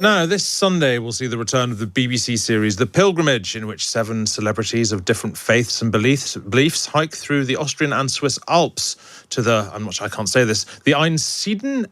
Now, this Sunday we'll see the return of the BBC series The Pilgrimage, in which 7 celebrities of different faiths and beliefs hike through the Austrian and Swiss Alps to the, I can't say this, the Einsiedeln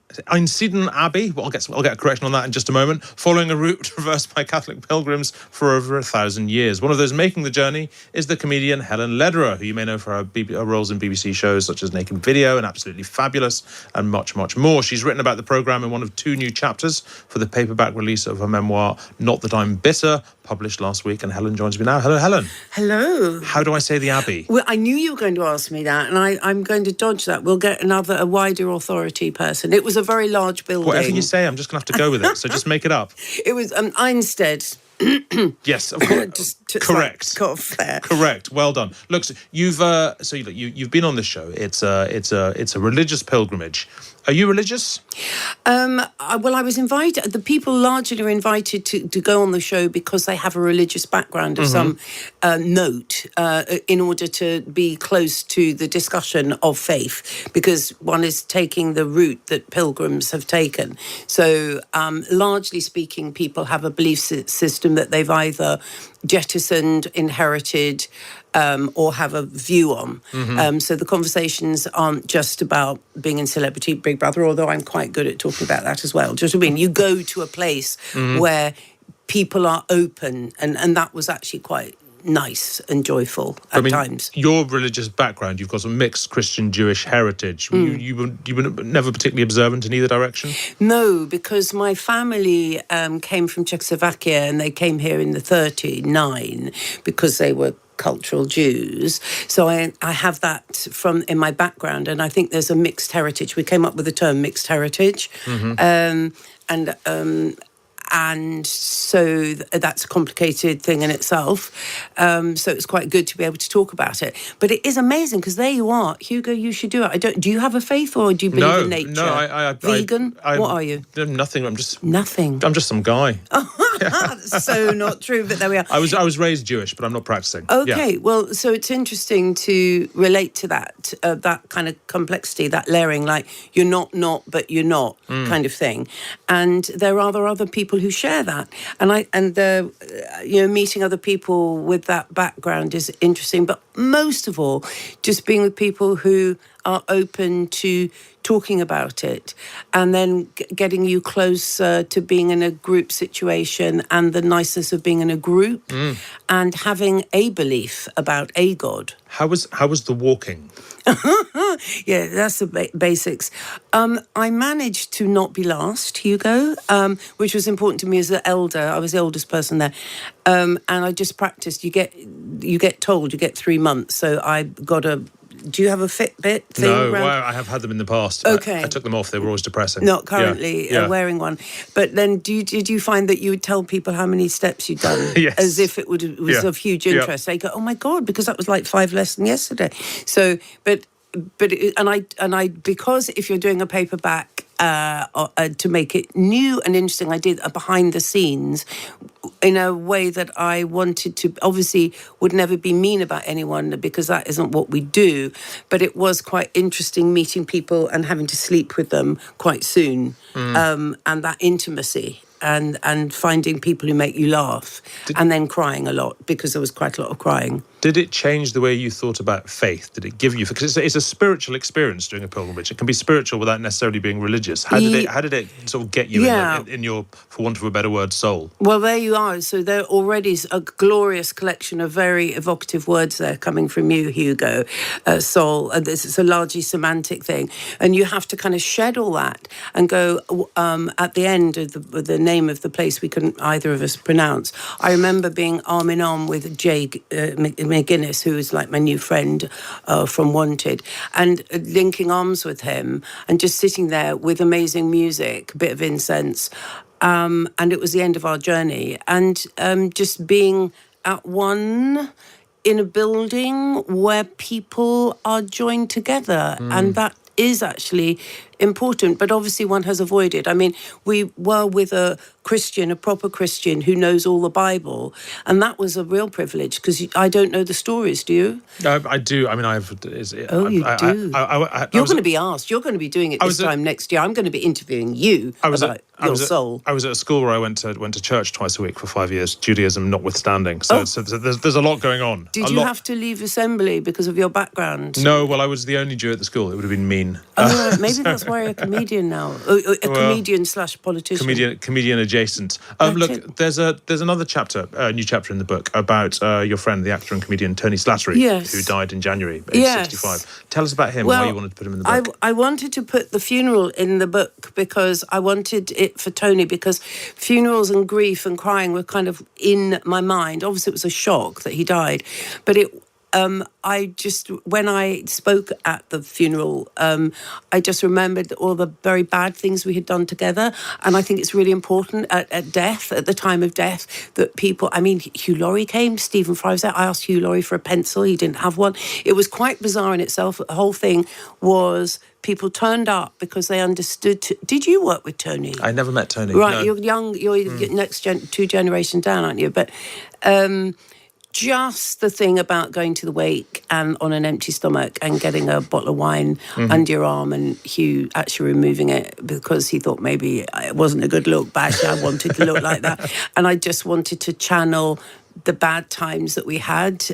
Abbey. Well, I'll get a correction on that in just a moment, following a route traversed by Catholic pilgrims for over 1,000 years. One of those making the journey is the comedian Helen Lederer, who you may know for her roles in BBC shows such as Naked Video and Absolutely Fabulous, and much, much more. She's written about the programme in one of 2 new chapters for the paperback release of her memoir, Not That I'm Bitter, published last week. And Helen joins me now. Hello, Helen. Hello. How do I say the Abbey? Well, I knew you were going to ask me that, and I'm going to dodge that. We'll get a wider authority person. It was a very large building. Whatever you say, I'm just going to have to go with it. So just make it up. It was Einsted. Yes, of course. Correct. Cough there. Correct. Well done. Look, so you've been on this show. It's a religious pilgrimage. Are you religious? Well, I was invited. The people largely are invited to go on the show because they have a religious background of some note in order to be close to the discussion of faith, because one is taking the route that pilgrims have taken. So, largely speaking, people have a belief system that they've either jettisoned, inherited, or have a view on. So the conversations aren't just about being in Celebrity Big Brother, although I'm quite good at talking about that as well. Do you know what I mean? You go to a place where people are open, and that was actually quite nice and joyful at times. Your religious background, you've got some mixed Christian-Jewish heritage. You were never particularly observant in either direction? No, because my family came from Czechoslovakia, and they came here in the 39 because they were cultural Jews. So I have that in my background, and I think there's a mixed heritage. We came up with the term mixed heritage. And so that's a complicated thing in itself. So it's quite good to be able to talk about it. But it is amazing, because there you are. Hugo, you should do it. Do you have a faith, or do you believe in nature? No, I vegan? What are you? Nothing. Nothing. I'm just some guy. That's so not true, but there we are. I was raised Jewish, but I'm not practicing. Okay, well, so it's interesting to relate to that kind of complexity, that layering, like you're not, but you're not kind of thing. And there are other people who share that, and meeting other people with that background is interesting. But most of all, just being with people who are open to talking about it, and then getting you closer to being in a group situation, and the niceness of being in a group, and having a belief about a God. How was the walking? Yeah, that's the basics. I managed to not be last, Hugo, which was important to me as the elder. I was the oldest person there. And I just practiced. You get told you get 3 months. So I got do you have a Fitbit thing? No, I have had them in the past. Okay. I took them off. They were always depressing. Not currently wearing one. But then did you find that you would tell people how many steps you'd done? Yes. As if it was of huge interest. They go, oh my God, because that was like 5 less than yesterday. So, but I because if you're doing a paperback, to make it new and interesting, I did a behind the scenes in a way that I wanted to, obviously would never be mean about anyone, because that isn't what we do, but it was quite interesting meeting people and having to sleep with them quite soon, and that intimacy. And finding people who make you laugh, and then crying a lot, because there was quite a lot of crying. Did it change the way you thought about faith? Did it give you... Because it's a spiritual experience doing a pilgrimage. It can be spiritual without necessarily being religious. How did it sort of get you in your, for want of a better word, soul? Well, there you are. So there already is a glorious collection of very evocative words there coming from you, Hugo. Soul. This is a largely semantic thing. And you have to kind of shed all that and go at the end of the name of the place we couldn't either of us pronounce. I remember being arm in arm with Jay McGuinness, who is like my new friend from Wanted, and linking arms with him and just sitting there with amazing music, a bit of incense, and it was the end of our journey, and just being at one in a building where people are joined together, and that is actually important, but obviously one has avoided. I mean, we were with a Christian, a proper Christian who knows all the Bible, and that was a real privilege because I don't know the stories, do you? I do. I mean, You do. You're going to be asked. You're going to be doing it this time next year. I'm going to be interviewing you about your soul. I was at a school where I went to church twice a week for 5 years, Judaism notwithstanding. So there's a lot going on. Did you have to leave assembly because of your background? No, well, I was the only Jew at the school. It would have been mean. Oh, maybe that's why you're a comedian now. Comedian/politician. Comedian adjacent. Look, there's another chapter, a new chapter in the book about your friend, the actor and comedian Tony Slattery, who died in January, aged 65. Tell us about him, why you wanted to put him in the book. I wanted to put the funeral in the book because I wanted it for Tony, because funerals and grief and crying were kind of in my mind. Obviously, it was a shock that he died, but when I spoke at the funeral, I just remembered all the very bad things we had done together. And I think it's really important at the time of death, that people, I mean, Hugh Laurie came, Stephen Fry was there. I asked Hugh Laurie for a pencil. He didn't have one. It was quite bizarre in itself. The whole thing was people turned up because they understood. Did you work with Tony? I never met Tony. Right, no. You're young, you're next two generations down, aren't you? But just the thing about going to the wake and on an empty stomach and getting a bottle of wine under your arm, and Hugh actually removing it because he thought maybe it wasn't a good look, but actually I wanted to look like that. And I just wanted to channel the bad times that we had,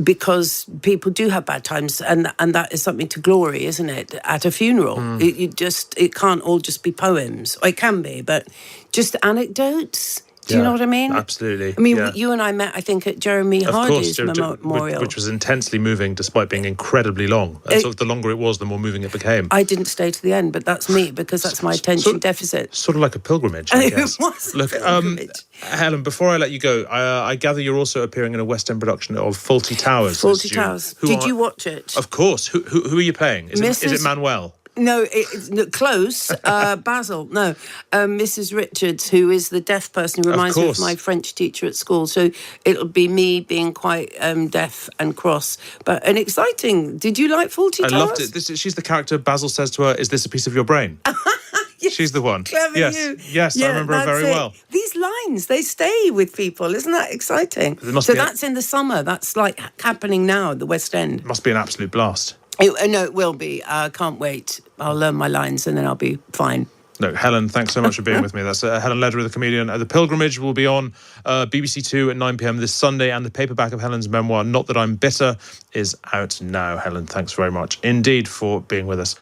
because people do have bad times, and that is something to glory, isn't it, at a funeral? It can't all just be poems. Or it can be, but just anecdotes. Do you know what I mean? Absolutely. I mean, you and I met, I think, at Jeremy Hardy's memorial. Which was intensely moving, despite being incredibly long. And so the longer it was, the more moving it became. I didn't stay to the end, but that's me, because that's my attention deficit. Sort of like a pilgrimage, I guess. It was Look, a pilgrimage. Helen, before I let you go, I gather you're also appearing in a West End production of Fawlty Towers. Fawlty Towers. Did you watch it? Of course. Who are you playing? Is it Manuel? No, it's close. Basil. No, Mrs. Richards, who is the deaf person who reminds me of my French teacher at school. So it'll be me being quite deaf and cross, and exciting. Did you like Fawlty Towers? I loved it. She's the character. Basil says to her, "Is this a piece of your brain?" Yes, she's the one. Clever you. Yes, I remember her very well. These lines, they stay with people. Isn't that exciting? That's in the summer. That's like happening now at the West End. It must be an absolute blast. No, it will be. I can't wait. I'll learn my lines and then I'll be fine. No, Helen, thanks so much for being with me. That's Helen Lederer, the comedian. The Pilgrimage will be on BBC Two at 9 p.m. this Sunday, and the paperback of Helen's memoir, Not That I'm Bitter, is out now. Helen, thanks very much indeed for being with us.